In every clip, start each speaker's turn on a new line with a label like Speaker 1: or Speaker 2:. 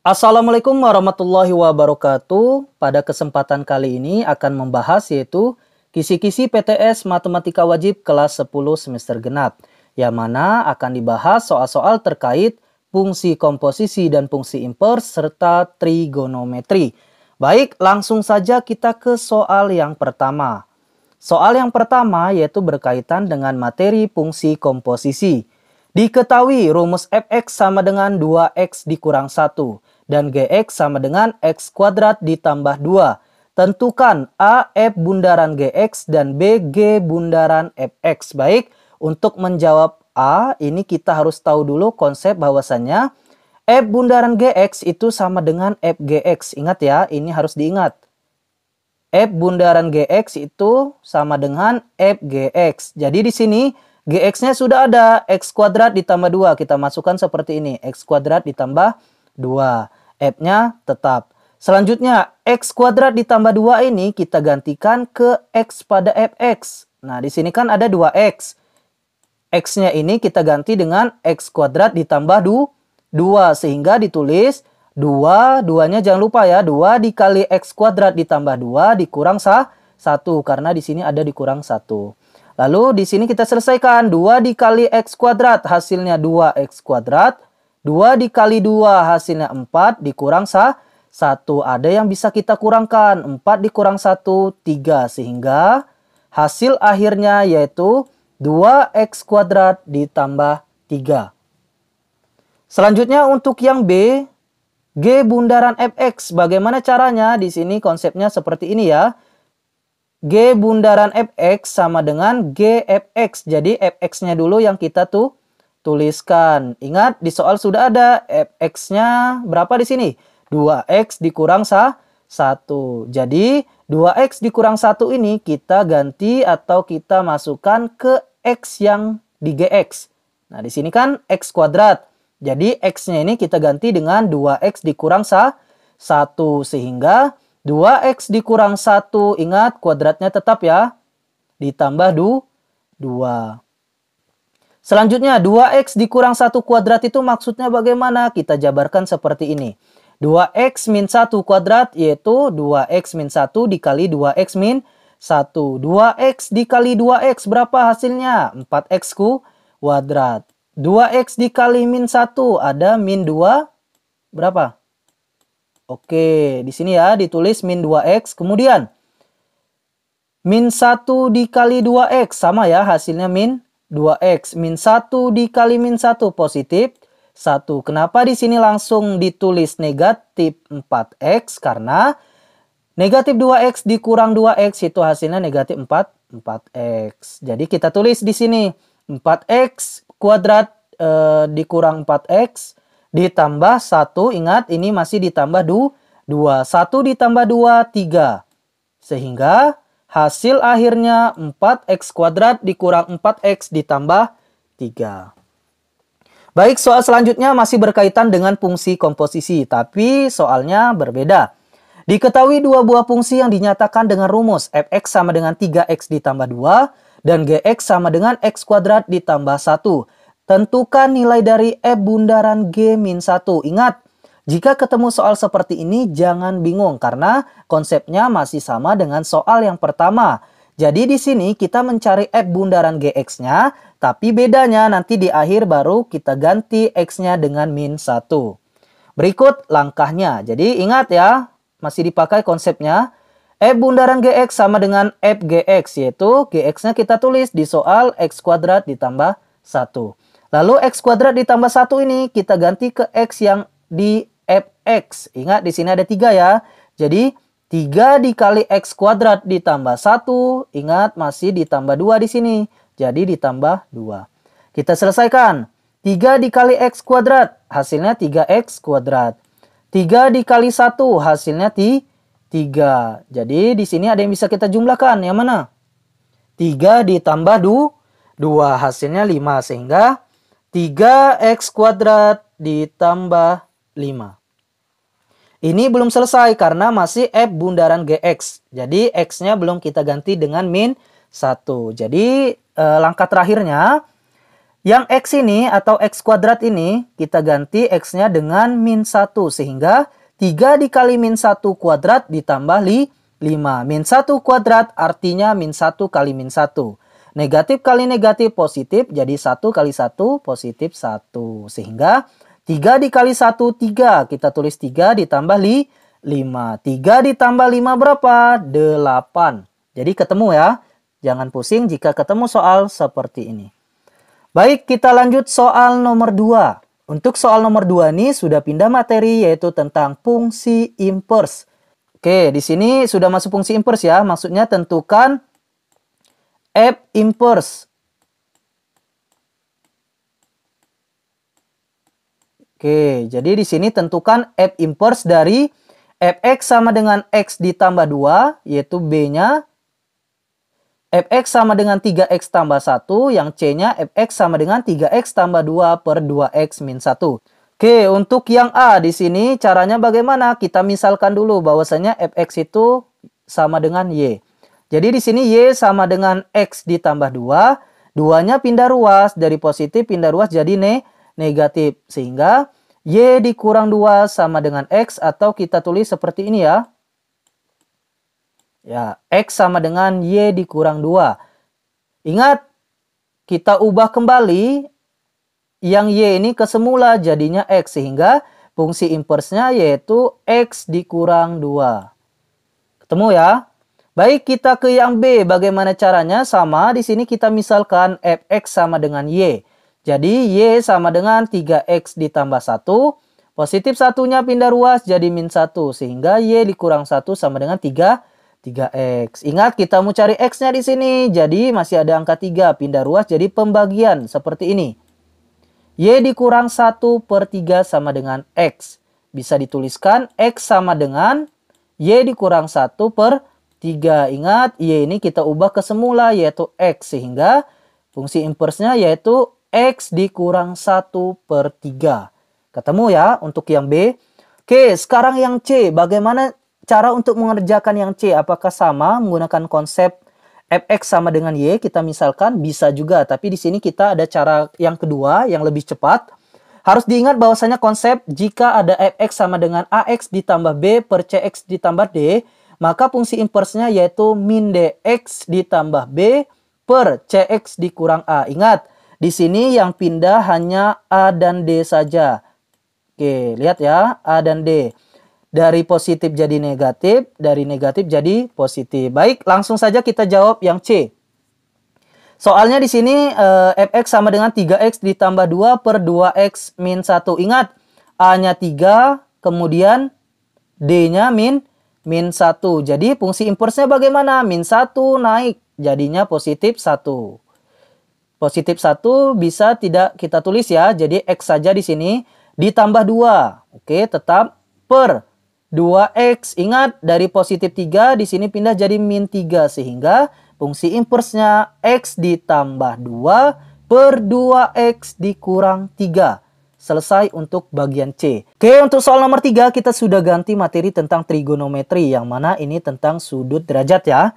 Speaker 1: Assalamualaikum warahmatullahi wabarakatuh. Pada kesempatan kali ini akan membahas yaitu kisi-kisi PTS Matematika Wajib kelas 10 semester genap, yang mana akan dibahas soal-soal terkait fungsi komposisi dan fungsi inverse serta trigonometri. Baik, langsung saja kita ke soal yang pertama. Soal yang pertama yaitu berkaitan dengan materi fungsi komposisi. Diketahui rumus fx sama dengan 2x dikurang 1 dan gx sama dengan x kuadrat ditambah 2. Tentukan A f bundaran gx dan B g bundaran fx. Baik, untuk menjawab A ini kita harus tahu dulu konsep bahwasannya f bundaran gx itu sama dengan f gx. Ingat ya, ini harus diingat. F bundaran gx itu sama dengan f gx. Jadi di sini gx-nya sudah ada, x kuadrat ditambah 2. Kita masukkan seperti ini, x kuadrat ditambah 2. F-nya tetap. Selanjutnya, x kuadrat ditambah 2 ini kita gantikan ke x pada fx. Nah, di sini kan ada 2x. X-nya ini kita ganti dengan x kuadrat ditambah 2. Sehingga ditulis 2, 2-nya jangan lupa ya, 2 dikali x kuadrat ditambah 2 dikurang 1. Karena di sini ada dikurang 1. Lalu di sini kita selesaikan 2 dikali x kuadrat hasilnya 2x kuadrat. 2 dikali 2 hasilnya 4 dikurang 1. Ada yang bisa kita kurangkan. 4 dikurang 1, 3. Sehingga hasil akhirnya yaitu 2x kuadrat ditambah 3. Selanjutnya untuk yang B, G bundaran fx. Bagaimana caranya? Di sini konsepnya seperti ini ya. G bundaran fx sama dengan gfx. Jadi fx-nya dulu yang kita tuliskan. Ingat di soal sudah ada fx-nya berapa di sini? 2x dikurang 1. Jadi 2x dikurang 1 ini kita ganti atau kita masukkan ke x yang di gx. Nah di sini kan x kuadrat. Jadi x-nya ini kita ganti dengan 2x dikurang 1. Sehingga 2x dikurang 1, ingat kuadratnya tetap ya, ditambah 2. Selanjutnya 2x dikurang 1 kuadrat itu maksudnya bagaimana? Kita jabarkan seperti ini. 2x min 1 kuadrat yaitu 2x min 1 dikali 2x min 1. 2x dikali 2x berapa hasilnya? 4x kuadrat. 2x dikali min 1 ada min 2 berapa? Oke, di sini ya ditulis min 2x. Kemudian min 1 dikali 2x sama ya hasilnya min 2x. Min 1 dikali min 1 positif 1. Kenapa di sini langsung ditulis negatif 4x? Karena negatif 2x dikurang 2x itu hasilnya negatif 4x. Jadi kita tulis di sini 4x kuadrat dikurang 4x. Ditambah 1, ingat ini masih ditambah 2. 1 ditambah 2, 3. Sehingga hasil akhirnya 4x kuadrat dikurang 4x ditambah 3. Baik, soal selanjutnya masih berkaitan dengan fungsi komposisi, tapi soalnya berbeda. Diketahui dua buah fungsi yang dinyatakan dengan rumus fx sama dengan 3x ditambah 2 dan gx sama dengan x kuadrat ditambah 1. Tentukan nilai dari f bundaran g min 1. Ingat, jika ketemu soal seperti ini jangan bingung karena konsepnya masih sama dengan soal yang pertama. Jadi di sini kita mencari f bundaran gx-nya, tapi bedanya nanti di akhir baru kita ganti x-nya dengan min 1. Berikut langkahnya. Jadi ingat ya, masih dipakai konsepnya. F bundaran gx sama dengan f gx, yaitu gx-nya kita tulis di soal x kuadrat ditambah 1. Lalu x kuadrat ditambah 1 ini kita ganti ke x yang di fx. Ingat di sini ada 3 ya. Jadi 3 dikali x kuadrat ditambah 1. Ingat masih ditambah 2 di sini. Jadi ditambah 2. Kita selesaikan. 3 dikali x kuadrat hasilnya 3x kuadrat. 3 dikali 1 hasilnya 3. Jadi di sini ada yang bisa kita jumlahkan. Yang mana? 3 ditambah 2 hasilnya 5. Sehingga 3x kuadrat ditambah 5. Ini belum selesai karena masih f bundaran gx. Jadi x-nya belum kita ganti dengan min 1. Jadi langkah terakhirnya Yang X ini atau X kuadrat ini kita ganti X-nya dengan min 1. Sehingga 3 dikali min 1 kuadrat ditambah 5. Min 1 kuadrat artinya min 1 kali min 1. Negatif kali negatif positif, jadi 1 kali 1 positif 1. Sehingga 3 dikali 1, 3. Kita tulis 3 ditambah 5. 3 ditambah 5 berapa? 8. Jadi ketemu ya. Jangan pusing jika ketemu soal seperti ini. Baik, kita lanjut soal nomor 2. Untuk soal nomor 2 ini sudah pindah materi yaitu tentang fungsi inverse. Oke, di sini sudah masuk fungsi inverse ya. Maksudnya tentukan F inverse. Oke, jadi di sini tentukan F inverse dari fx sama dengan x ditambah 2, yaitu b-nya fx sama dengan 3x tambah 1, yang c-nya fx sama dengan 3x tambah 2 per 2x min 1. Oke, untuk yang A di sini caranya bagaimana? Kita misalkan dulu bahwasanya fx itu sama dengan y. Jadi di sini y sama dengan x ditambah 2. 2-nya pindah ruas, dari positif pindah ruas jadi negatif. Sehingga y dikurang 2 sama dengan x, atau kita tulis seperti ini ya. Ya, X sama dengan Y dikurang 2. Ingat, kita ubah kembali yang Y ini ke semula jadinya X. Sehingga fungsi inversenya yaitu X dikurang 2. Ketemu ya? Baik, kita ke yang B. Bagaimana caranya? Sama, di sini kita misalkan Fx sama dengan Y. Jadi, Y sama dengan 3X ditambah 1. Positif satunya pindah ruas jadi min 1. Sehingga Y dikurang 1 sama dengan 3x. Ingat, kita mau cari x-nya di sini. Jadi masih ada angka 3. Pindah ruas jadi pembagian seperti ini. Y dikurang 1 per 3 sama dengan x. Bisa dituliskan x sama dengan Y dikurang 1 per 3. Ingat, Y ini kita ubah ke semula yaitu x. Sehingga fungsi inversenya yaitu x dikurang 1 per 3. Ketemu ya untuk yang B. Oke, sekarang yang C. Bagaimana cara untuk mengerjakan yang C? Apakah sama menggunakan konsep fx sama dengan y? Kita misalkan bisa juga, tapi di sini kita ada cara yang kedua yang lebih cepat. Harus diingat bahwasanya konsep jika ada fx sama dengan ax ditambah b per cx ditambah d, maka fungsi inversenya yaitu min dx ditambah b per cx dikurang a. Ingat, di sini yang pindah hanya a dan d saja. Oke, lihat ya, a dan d. Dari positif jadi negatif, dari negatif jadi positif. Baik, langsung saja kita jawab yang C. Soalnya di sini fx sama dengan 3x ditambah 2 per 2x min 1. Ingat, a-nya 3, kemudian d-nya min 1. Jadi fungsi inversenya bagaimana? Min 1 naik, jadinya positif 1. Positif 1 bisa tidak kita tulis ya, jadi x saja di sini ditambah 2. Oke, tetap per 2x. Ingat, dari positif 3 di sini pindah jadi min 3. Sehingga fungsi inversenya x ditambah 2 per 2x dikurang 3. Selesai untuk bagian C. Oke, untuk soal nomor 3 kita sudah ganti materi tentang trigonometri. Yang mana ini tentang sudut derajat ya.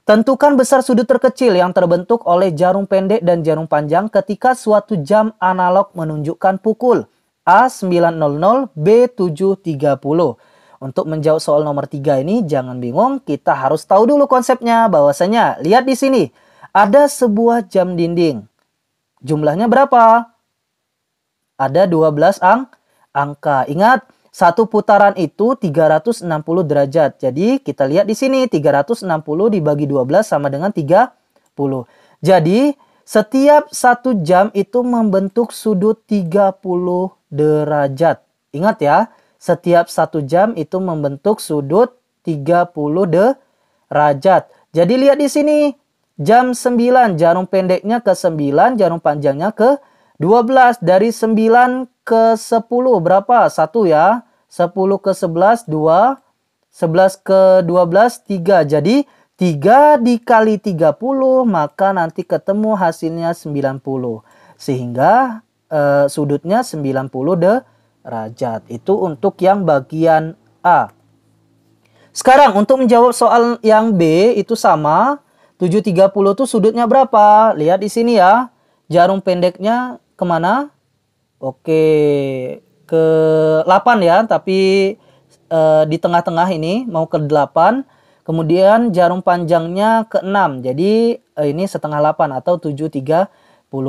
Speaker 1: Tentukan besar sudut terkecil yang terbentuk oleh jarum pendek dan jarum panjang ketika suatu jam analog menunjukkan pukul A9.00, B7.30. Untuk menjawab soal nomor 3 ini jangan bingung, kita harus tahu dulu konsepnya. Bahwasanya, lihat di sini, ada sebuah jam dinding. Jumlahnya berapa? Ada 12 angka. Ingat, satu putaran itu 360 derajat. Jadi kita lihat di sini 360 dibagi 12 sama dengan 30. Jadi setiap 1 jam itu membentuk sudut 30 derajat. Ingat ya. Setiap 1 jam itu membentuk sudut 30 derajat. Jadi lihat di sini. Jam 9, jarum pendeknya ke 9, jarum panjangnya ke 12. Dari 9 ke 10 berapa? 1 ya. 10 ke 11, 2. 11 ke 12, 3. Jadi 3 dikali 30, maka nanti ketemu hasilnya 90. Sehingga sudutnya 90 derajat. Itu untuk yang bagian A. Sekarang untuk menjawab soal yang B itu sama. 730 itu sudutnya berapa? Lihat di sini ya. jarum pendeknya kemana? Oke, ke 8 ya, tapi di tengah-tengah ini mau ke 8. Kemudian jarum panjangnya ke 6. Jadi ini setengah 8 atau 7/30.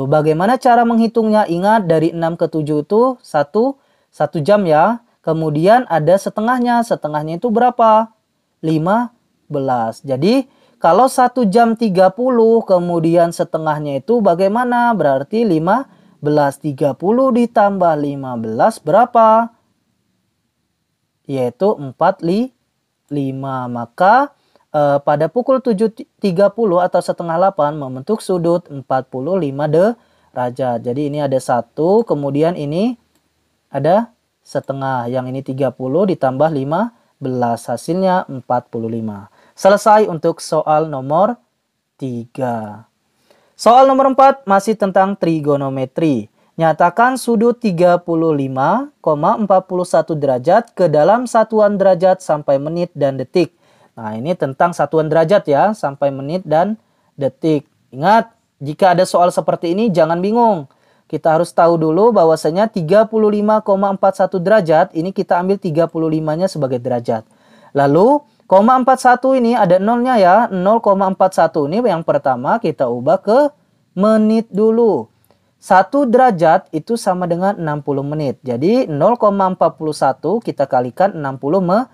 Speaker 1: Bagaimana cara menghitungnya? Ingat dari 6 ke 7 itu 1 jam ya. Kemudian ada setengahnya. Setengahnya itu berapa? 15. Jadi kalau 1 jam 30 kemudian setengahnya itu bagaimana? Berarti 15. 30 ditambah 15 berapa? Yaitu 45. Maka pada pukul 7.30 atau setengah 8 membentuk sudut 45 derajat. Jadi ini ada 1, kemudian ini ada setengah. Yang ini 30 ditambah 15, hasilnya 45. Selesai untuk soal nomor 3. Soal nomor 4 masih tentang trigonometri. Nyatakan sudut 35,41 derajat ke dalam satuan derajat sampai menit dan detik. Nah, ini tentang satuan derajat ya, sampai menit dan detik. Ingat, jika ada soal seperti ini jangan bingung. Kita harus tahu dulu bahwasanya 35,41 derajat, ini kita ambil 35-nya sebagai derajat. Lalu, 0,41 ini ada nolnya ya, 0,41 ini yang pertama kita ubah ke menit dulu. 1 derajat itu sama dengan 60 menit. Jadi 0,41 kita kalikan 60 menit.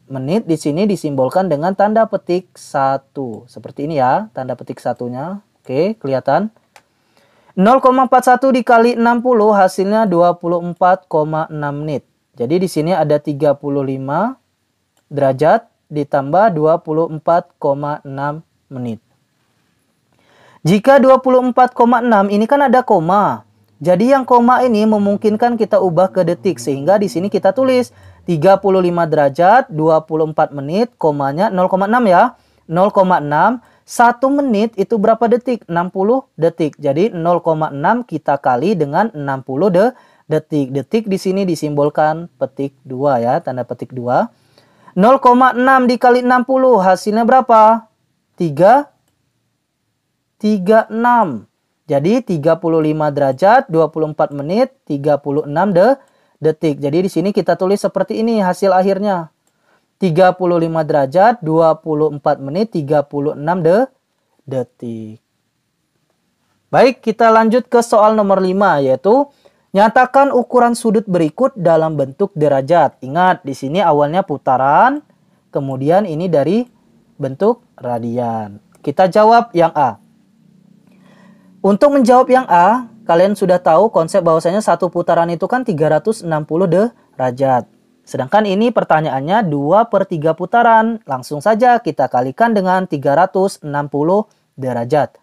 Speaker 1: Menit di sini disimbolkan dengan tanda petik 1. Seperti ini ya, tanda petik satunya. Oke, kelihatan. 0,41 dikali 60 hasilnya 24,6 menit. Jadi di sini ada 35 derajat ditambah 24,6 menit. Jika 24,6 ini kan ada koma. Jadi yang koma ini memungkinkan kita ubah ke detik. Sehingga di sini kita tulis 35 derajat, 24 menit, komanya 0,6 ya. 0,6, 1 menit itu berapa detik? 60 detik. Jadi 0,6 kita kali dengan 60 detik. Detik di sini disimbolkan petik 2 ya, tanda petik 2. 0,6 dikali 60 hasilnya berapa? 36. Jadi 35 derajat, 24 menit, 36 detik. Jadi di sini kita tulis seperti ini hasil akhirnya. 35 derajat, 24 menit, 36 detik. Baik, kita lanjut ke soal nomor 5 yaitu nyatakan ukuran sudut berikut dalam bentuk derajat. Ingat, di sini awalnya putaran, kemudian ini dari bentuk radian. Kita jawab yang A. Untuk menjawab yang A, kalian sudah tahu konsep bahwasanya satu putaran itu kan 360 derajat. Sedangkan ini pertanyaannya 2/3 putaran. Langsung saja kita kalikan dengan 360 derajat.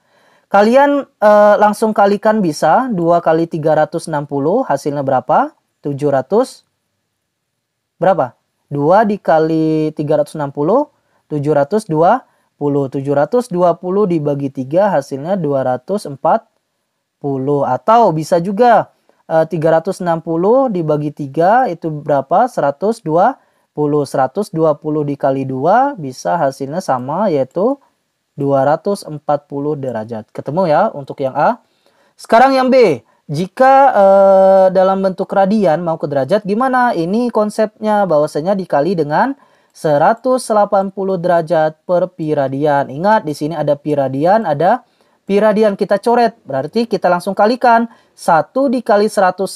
Speaker 1: Kalian langsung kalikan bisa. 2 kali 360 hasilnya berapa? 700. Berapa? 2 dikali 360, 720. 720 dibagi 3 hasilnya 240. Atau bisa juga 360 dibagi 3 itu berapa? 120. 120 dikali 2 bisa hasilnya sama yaitu 240 derajat. Ketemu ya untuk yang A. Sekarang yang B. Jika dalam bentuk radian mau ke derajat gimana? Ini konsepnya bahwasanya dikali dengan 180 derajat per pi radian. Ingat di sini ada pi radian, ada pi radian kita coret. Berarti kita langsung kalikan 1 dikali 180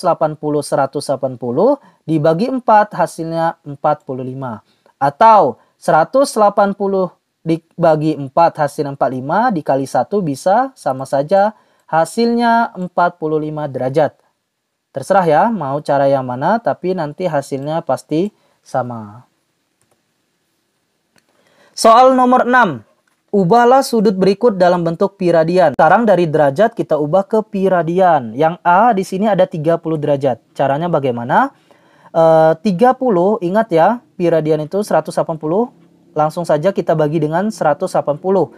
Speaker 1: dibagi 4 hasilnya 45. Atau 180 dibagi 4 hasilnya 45 dikali 1 bisa sama saja hasilnya 45 derajat. Terserah ya mau cara yang mana tapi nanti hasilnya pasti sama. Soal nomor 6. Ubahlah sudut berikut dalam bentuk pi radian. Sekarang dari derajat kita ubah ke pi radian. Yang A di sini ada 30 derajat. Caranya bagaimana? 30 ingat ya, pi radian itu 180. Langsung saja kita bagi dengan 180.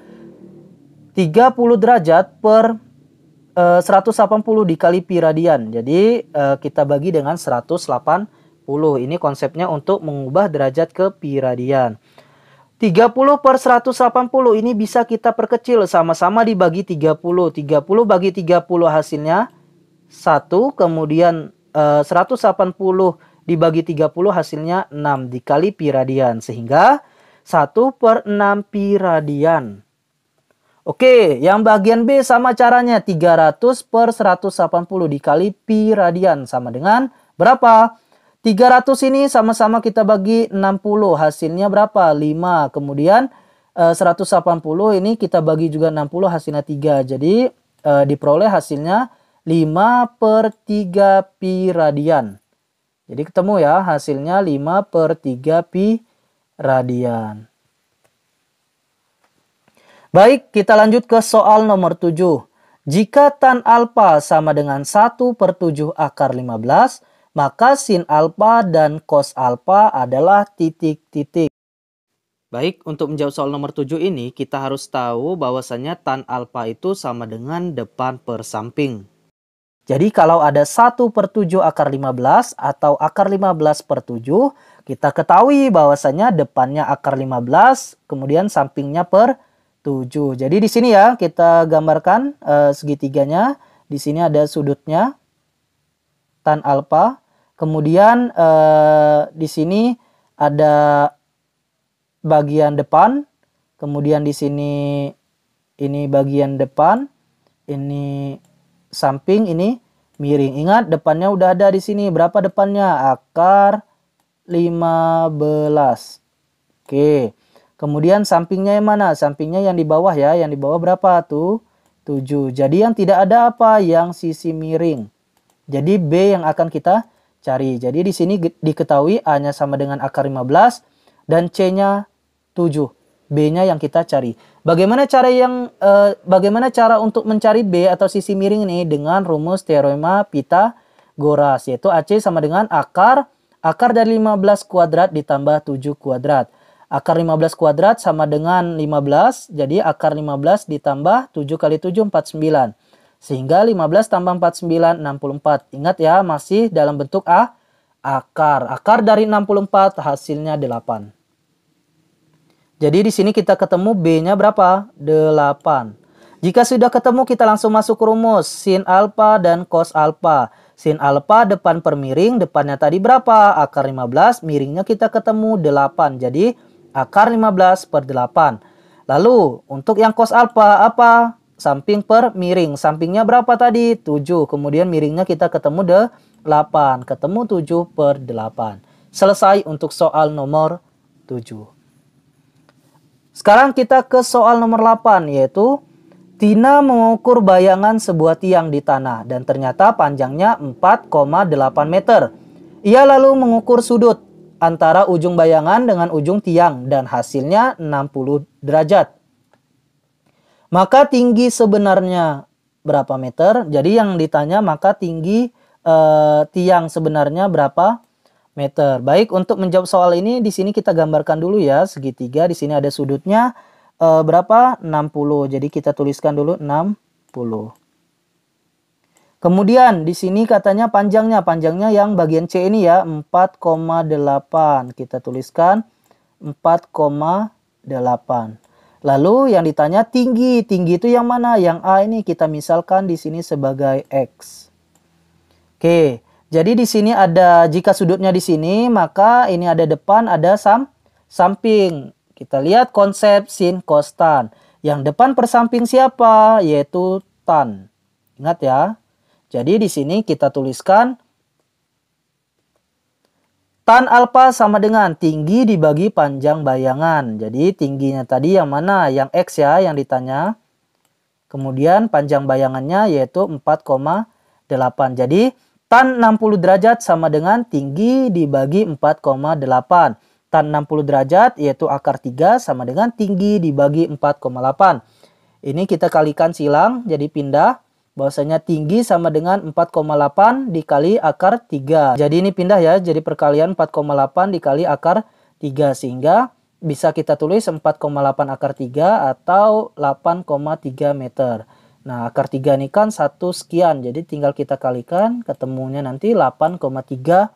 Speaker 1: 30 derajat per 180 dikali pi radian. Jadi kita bagi dengan 180. Ini konsepnya untuk mengubah derajat ke pi radian. 30 per 180 ini bisa kita perkecil, sama-sama dibagi 30. 30 bagi 30 hasilnya 1, kemudian 180 dibagi 30 hasilnya 6 dikali pi radian. Sehingga 1 per 6 pi radian. Oke, yang bagian B sama caranya. 300 per 180 dikali pi radian sama dengan berapa? 300 ini sama-sama kita bagi 60. Hasilnya berapa? 5. Kemudian 180 ini kita bagi juga 60 hasilnya 3. Jadi diperoleh hasilnya 5 per 3 pi radian. Jadi ketemu ya hasilnya 5 per 3 pi radian. Baik, kita lanjut ke soal nomor 7. Jika tan alfa sama dengan 1 per 7 akar 15, maka sin alfa dan cos alfa adalah titik-titik. Baik, untuk menjawab soal nomor 7 ini, kita harus tahu bahwasannya tan alfa itu sama dengan depan per samping. Jadi kalau ada 1 per 7 akar 15 atau akar 15 per 7, kita ketahui bahwasannya depannya akar 15, kemudian sampingnya per 7. Jadi di sini ya kita gambarkan segitiganya. Di sini ada sudutnya tan alfa. Kemudian di sini ada bagian depan. Kemudian di sini ini bagian depan, ini samping, ini miring. Ingat depannya udah ada di sini. Berapa depannya? Akar 15. Oke. Kemudian sampingnya yang mana? Sampingnya yang di bawah ya. Yang di bawah berapa tuh? 7. Jadi yang tidak ada apa? Yang sisi miring. Jadi B yang akan kita cari. Jadi di sini diketahui A-nya sama dengan akar 15 dan C-nya 7. B-nya yang kita cari. Bagaimana cara untuk mencari B atau sisi miring ini? Dengan rumus teorema Pythagoras, yaitu AC sama dengan akar dari 15 kuadrat ditambah 7 kuadrat. Akar 15 kuadrat sama dengan 15, jadi akar 15 ditambah 7 kali 7, 49. Sehingga 15 tambah 49, 64. Ingat ya, masih dalam bentuk akar. Akar dari 64 hasilnya 8. Jadi di sini kita ketemu B-nya berapa? 8. Jika sudah ketemu, kita langsung masuk ke rumus. Sin alfa dan cos alfa. Sin alfa depan per miring, depannya tadi berapa? Akar 15, miringnya kita ketemu 8. Jadi akar 15 per 8. Lalu untuk yang cos alfa apa? Samping per miring. Sampingnya berapa tadi? 7. Kemudian miringnya kita ketemu 8. Ketemu 7 per 8. Selesai untuk soal nomor 7. Sekarang kita ke soal nomor 8, yaitu Tina mengukur bayangan sebuah tiang di tanah dan ternyata panjangnya 4,8 meter. Ia lalu mengukur sudut antara ujung bayangan dengan ujung tiang dan hasilnya 60 derajat. Maka tinggi sebenarnya berapa meter? Jadi yang ditanya maka tinggi tiang sebenarnya berapa meter. Baik, untuk menjawab soal ini di sini kita gambarkan dulu ya segitiga. Di sini ada sudutnya berapa? 60. Jadi kita tuliskan dulu 60. Kemudian di sini katanya panjangnya yang bagian C ini ya 4,8. Kita tuliskan 4,8. Lalu yang ditanya tinggi itu yang mana? Yang A ini kita misalkan di sini sebagai X. Oke, jadi di sini ada jika sudutnya di sini maka ini ada depan, ada samping. Kita lihat konsep sin cos tan. Yang depan per samping siapa? Yaitu tan. Ingat ya. Jadi di sini kita tuliskan tan alfa sama dengan tinggi dibagi panjang bayangan. Jadi tingginya tadi yang mana? Yang X ya yang ditanya. Kemudian panjang bayangannya yaitu 4,8. Jadi tan 60 derajat sama dengan tinggi dibagi 4,8. Tan 60 derajat yaitu akar 3 sama dengan tinggi dibagi 4,8. Ini kita kalikan silang jadi pindah. Bahwasanya tinggi sama dengan 4,8 dikali akar 3. Jadi ini pindah ya, jadi perkalian 4,8 dikali akar 3. Sehingga bisa kita tulis 4,8 akar 3 atau 8,3 meter. Nah, akar 3 ini kan 1 sekian. Jadi tinggal kita kalikan, ketemunya nanti 8,3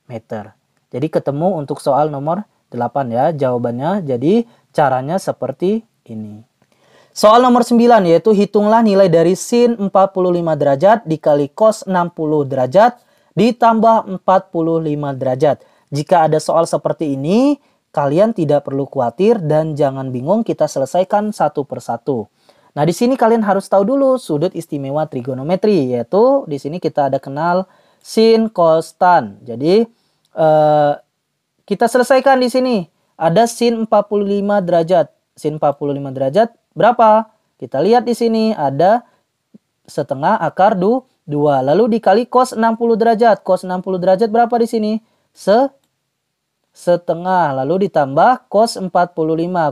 Speaker 1: meter. Jadi ketemu untuk soal nomor 8 ya jawabannya. Jadi caranya seperti ini. Soal nomor 9 yaitu hitunglah nilai dari sin 45 derajat dikali cos 60 derajat ditambah 45 derajat. Jika ada soal seperti ini, kalian tidak perlu khawatir dan jangan bingung, kita selesaikan satu persatu. Nah, di sini kalian harus tahu dulu sudut istimewa trigonometri, yaitu di sini kita ada kenal sin, cos, tan. Jadi kita selesaikan di sini. Ada sin 45 derajat. Sin 45 derajat berapa? Kita lihat di sini ada setengah akar 2. Lalu dikali cos 60 derajat. Cos 60 derajat berapa di sini? Setengah. Lalu ditambah cos 45.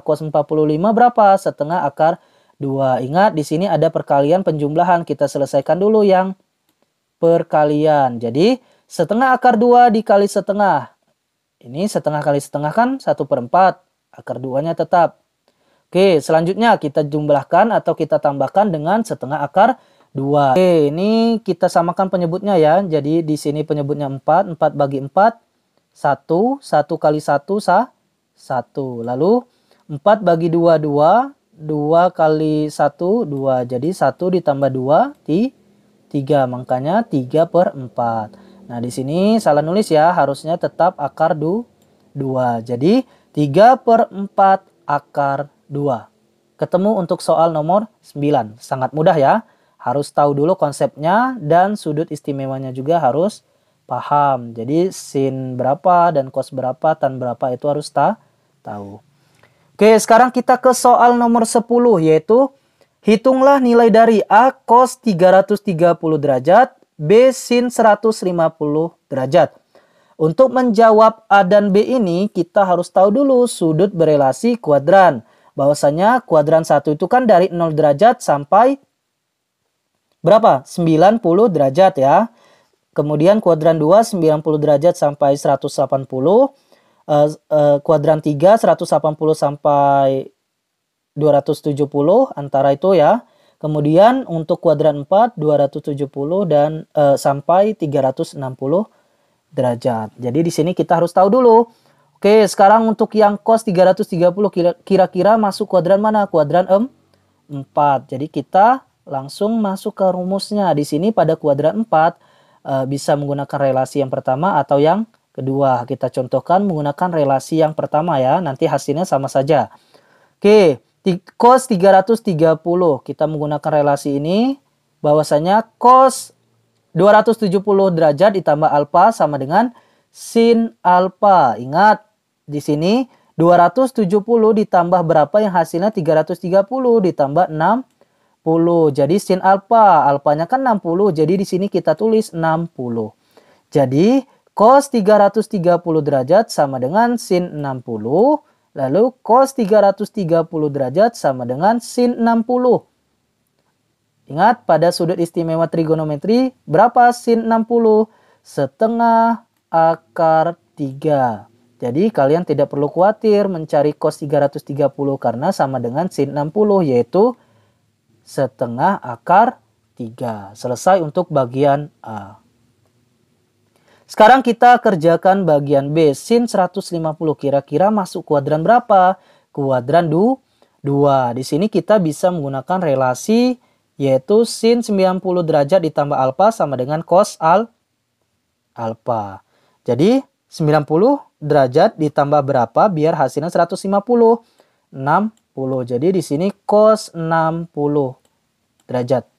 Speaker 1: Cos 45 berapa? Setengah akar 2. Ingat di sini ada perkalian penjumlahan. Kita selesaikan dulu yang perkalian. Jadi setengah akar 2 dikali setengah. Ini setengah kali setengah kan 1/4. Akar 2-nya tetap. Oke, selanjutnya kita jumlahkan atau kita tambahkan dengan setengah akar 2. Oke, ini kita samakan penyebutnya ya. Jadi di sini penyebutnya 4. 4 bagi 4, 1. 1 kali 1, 1. Lalu 4 bagi 2, 2. 2 kali 1, 2. Jadi 1 ditambah 2, 3. Makanya 3/4. Nah, di sini salah nulis ya. Harusnya tetap akar 2. Jadi 3/4 akar 2. Ketemu untuk soal nomor 9. Sangat mudah ya. Harus tahu dulu konsepnya dan sudut istimewanya juga harus paham. Jadi sin berapa dan cos berapa, tan berapa itu harus tahu. Oke, sekarang kita ke soal nomor 10 yaitu hitunglah nilai dari A cos 330 derajat, B sin 150 derajat. Untuk menjawab A dan B ini kita harus tahu dulu sudut berelasi kuadran. Bahwasanya kuadran 1 itu kan dari 0 derajat sampai berapa? 90 derajat ya. Kemudian kuadran 2 90 derajat sampai 180. Kuadran 3 180 sampai 270 antara itu ya. Kemudian untuk kuadran 4 270 dan sampai 360 derajat. Jadi di sini kita harus tahu dulu. Oke, sekarang untuk yang cos 330 kira-kira masuk kuadran mana? Kuadran 4. Jadi kita langsung masuk ke rumusnya. Di sini pada kuadran 4 bisa menggunakan relasi yang pertama atau yang kedua. Kita contohkan menggunakan relasi yang pertama ya. Nanti hasilnya sama saja. Oke, cos 330 kita menggunakan relasi ini. Bahwasanya cos 270 derajat ditambah alfa sama dengan sin alfa. Ingat, di sini 270 ditambah berapa yang hasilnya 330 ditambah 60. Jadi sin alfa, alfanya kan 60. Jadi di sini kita tulis 60. Jadi cos 330 derajat sama dengan sin 60. Lalu cos 330 derajat sama dengan sin 60. Ingat, pada sudut istimewa trigonometri berapa sin 60? Setengah akar 3. Jadi kalian tidak perlu khawatir mencari cos 330 karena sama dengan sin 60 yaitu setengah akar 3. Selesai untuk bagian A. Sekarang kita kerjakan bagian B. Sin 150 kira-kira masuk kuadran berapa? Kuadran 2. Di sini kita bisa menggunakan relasi yaitu sin 90 derajat ditambah alfa sama dengan cos alfa. Jadi 90 derajat ditambah berapa biar hasilnya 150? 60. Jadi di sini cos 60 derajat.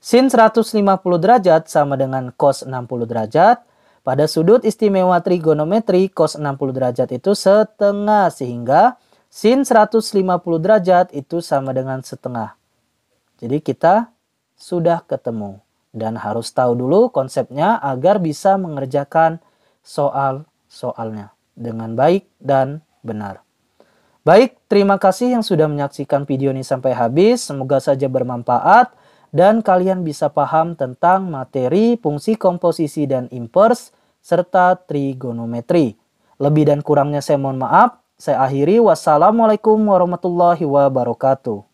Speaker 1: Sin 150 derajat sama dengan cos 60 derajat. Pada sudut istimewa trigonometri cos 60 derajat itu setengah sehingga sin 150 derajat itu sama dengan setengah. Jadi kita sudah ketemu dan harus tahu dulu konsepnya agar bisa mengerjakan soal-soalnya dengan baik dan benar. Baik, terima kasih yang sudah menyaksikan video ini sampai habis. Semoga saja bermanfaat dan kalian bisa paham tentang materi fungsi komposisi dan invers serta trigonometri. Lebih dan kurangnya saya mohon maaf. Saya akhiri. Wassalamualaikum warahmatullahi wabarakatuh.